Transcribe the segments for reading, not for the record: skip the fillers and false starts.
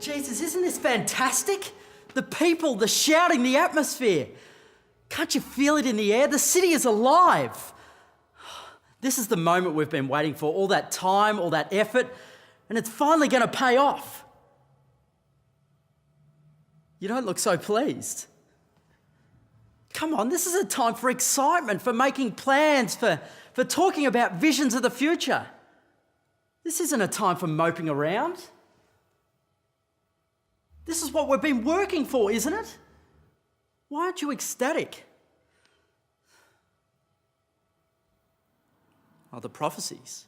Jesus, isn't this fantastic? The people, the shouting, the atmosphere. Can't you feel it in the air? The city is alive. This is the moment we've been waiting for, all that time, all that effort, and it's finally going to pay off. You don't look so pleased. Come on, this is a time for excitement, for making plans, for talking about visions of the future. This isn't a time for moping around. This is what we've been working for, isn't it? Why aren't you ecstatic? Oh, the prophecies.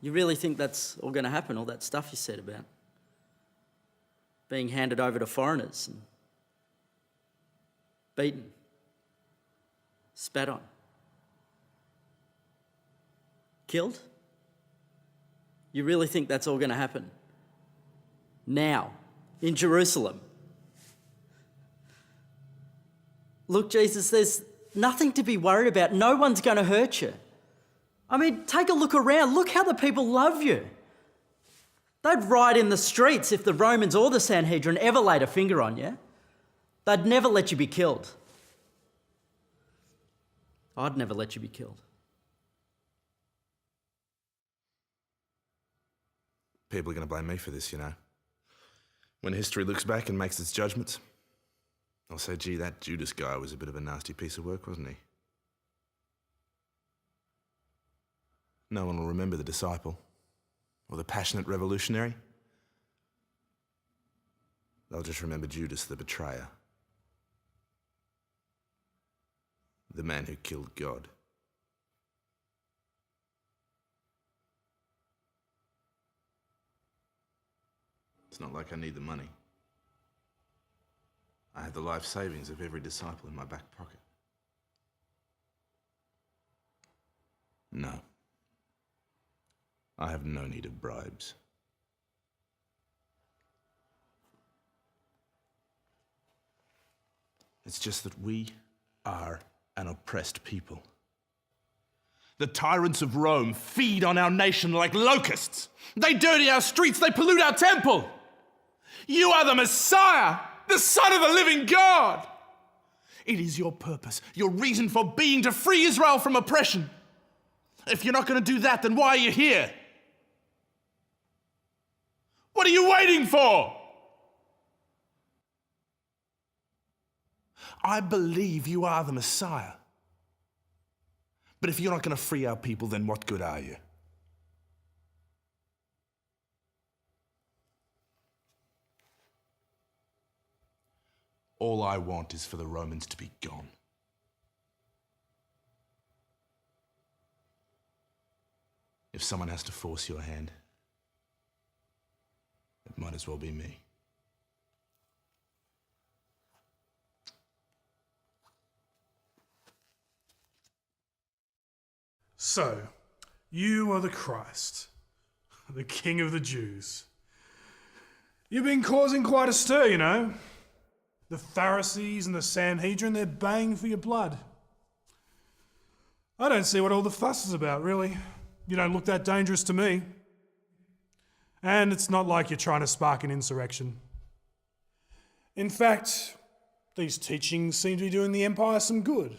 You really think that's all going to happen, all that stuff you said about being handed over to foreigners and beaten, spat on, killed? You really think that's all going to happen? Now, in Jerusalem? Look, Jesus, there's nothing to be worried about. No one's going to hurt you. I mean, take a look around. Look how the people love you. They'd riot in the streets if the Romans or the Sanhedrin ever laid a finger on you. They'd never let you be killed. I'd never let you be killed. People are going to blame me for this, you know. When history looks back and makes its judgments, I'll say, gee, that Judas guy was a bit of a nasty piece of work, wasn't he? No one will remember the disciple or the passionate revolutionary. They'll just remember Judas the betrayer, the man who killed God. It's not like I need the money. I have the life savings of every disciple in my back pocket. No. I have no need of bribes. It's just that we are an oppressed people. The tyrants of Rome feed on our nation like locusts. They dirty our streets, they pollute our temple. You are the Messiah, the Son of the living God. It is your purpose, your reason for being, to free Israel from oppression. If you're not going to do that, then why are you here? What are you waiting for? I believe you are the Messiah. But if you're not going to free our people, then what good are you? All I want is for the Romans to be gone. If someone has to force your hand, it might as well be me. So, you are the Christ, the King of the Jews. You've been causing quite a stir, you know. The Pharisees and the Sanhedrin, they're baying for your blood. I don't see what all the fuss is about, really. You don't look that dangerous to me. And it's not like you're trying to spark an insurrection. In fact, these teachings seem to be doing the empire some good.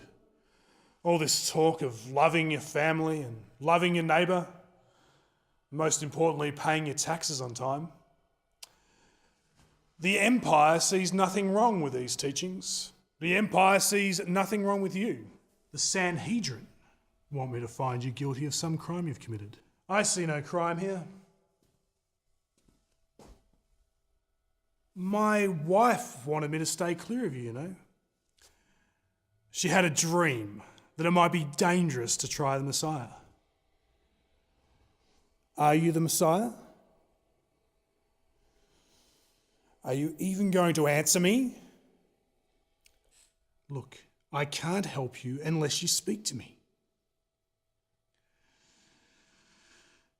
All this talk of loving your family and loving your neighbour, most importantly, paying your taxes on time. The empire sees nothing wrong with these teachings. The empire sees nothing wrong with you. The Sanhedrin want me to find you guilty of some crime you've committed. I see no crime here. My wife wanted me to stay clear of you, you know. She had a dream that it might be dangerous to try the Messiah. Are you the Messiah? Are you even going to answer me? Look, I can't help you unless you speak to me.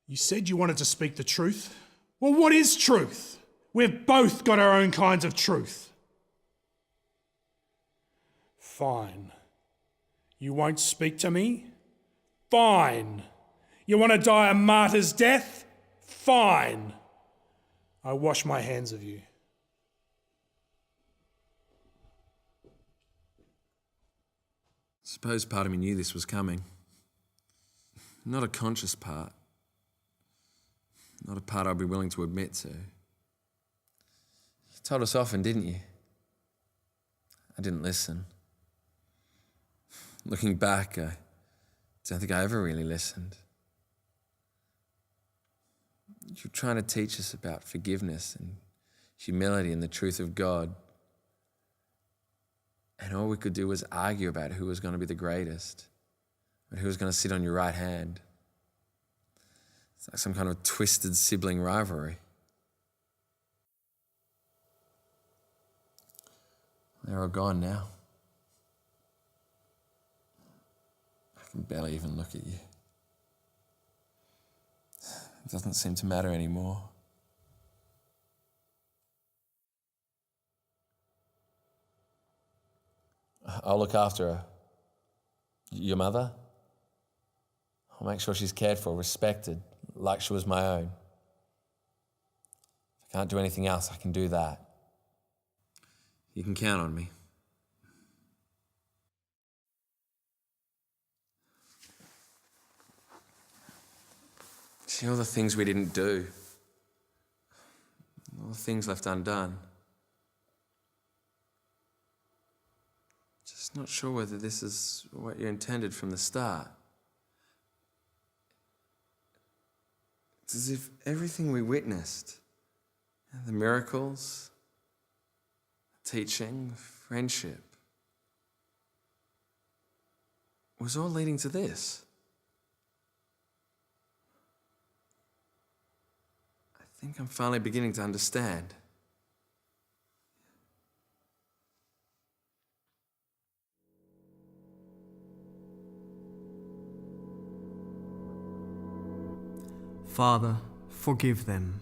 You said you wanted to speak the truth. Well, what is truth? We've both got our own kinds of truth. Fine. You won't speak to me? Fine. You want to die a martyr's death? Fine. I wash my hands of you. Suppose part of me knew this was coming. Not a conscious part. Not a part I'd be willing to admit to. You told us often, didn't you? I didn't listen. Looking back, I don't think I ever really listened. You're trying to teach us about forgiveness and humility and the truth of God. And all we could do was argue about who was going to be the greatest, and who was going to sit on your right hand. It's like some kind of twisted sibling rivalry. They're all gone now. I can barely even look at you. It doesn't seem to matter anymore. I'll look after her. Your mother? I'll make sure she's cared for, respected, like she was my own. If I can't do anything else, I can do that. You can count on me. See all the things we didn't do. All the things left undone. Just not sure whether this is what you intended from the start. It's as if everything we witnessed, the miracles, the teaching, the friendship, was all leading to this. I think I'm finally beginning to understand. Father, forgive them,